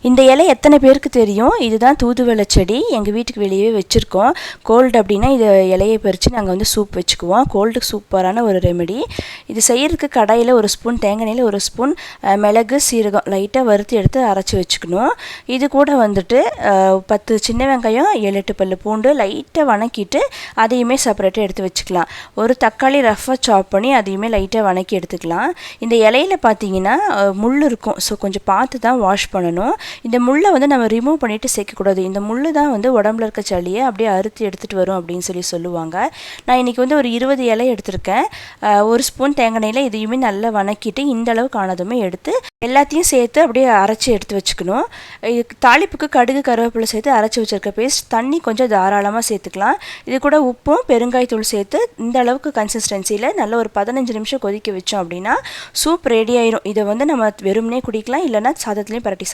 இந்த இலை எத்தனை பேருக்கு தெரியும்? இதுதான் தூதுவளை செடி. எங்கள் வீட்டுக்கு வெளியே வச்சுருக்கோம். கோல்டு அப்படின்னா இது இலையை பறித்து நாங்கள் வந்து சூப் வச்சுக்குவோம். கோல்டுக்கு சூப்பரான ஒரு ரெமெடி. இது செய்கிறதுக்கு கடாயில் ஒரு ஸ்பூன் தேங்காய் எண்ணெயில் ஒரு ஸ்பூன் மிளகு சீரகம் லைட்டாக வறுத்து எடுத்து அரைச்சி வச்சுக்கணும். இது கூட வந்துட்டு 10 சின்ன வெங்காயம் 7-8 பல்லு பூண்டு லைட்டாக வணக்கிட்டு அதையுமே செப்பரேட்டாக எடுத்து வச்சுக்கலாம். ஒரு தக்காளி ரஃப்பாக சாப் பண்ணி அதையுமே லைட்டாக வணக்கி எடுத்துக்கலாம். இந்த இலையில் பார்த்தீங்கன்னா முள் இருக்கும். ஸோ கொஞ்சம் பார்த்து தான் வாஷ் பண்ணணும். இந்த முள்ளை வந்து நம்ம ரிமூவ் பண்ணிவிட்டு சேர்க்கக்கூடாது. இந்த முள் தான் வந்து உடம்புல இருக்க சளியை அப்படியே அறுத்து எடுத்துகிட்டு வரும் அப்படின்னு சொல்லுவாங்க. நான் இன்றைக்கி வந்து ஒரு 20 இலை எடுத்திருக்கேன். ஒரு ஸ்பூன் தேங்காய் எண்ணெயில் இதையுமே நல்லா வணக்கிட்டு இந்த அளவுக்கு ஆனதுமே எடுத்து எல்லாத்தையும் சேர்த்து அப்படியே அரைச்சி எடுத்து வச்சுக்கணும். தாளிப்புக்கு கடுகு கருவேப்பிலை சேர்த்து அரைச்சி வச்சுருக்க பேஸ்ட் தண்ணி கொஞ்சம் தாராளமாக சேர்த்துக்கலாம். இது கூட உப்பும் பெருங்காயத்தூள் சேர்த்து இந்த அளவுக்கு கன்சிஸ்டன்சியில் நல்ல ஒரு 15 நிமிஷம் கொதிக்க வச்சோம் அப்படின்னா சூப் ரெடி ஆயிரும். இதை வந்து நம்ம வெறுமனே குடிக்கலாம், இல்லைன்னா சாதத்துலேயும் பரட்டி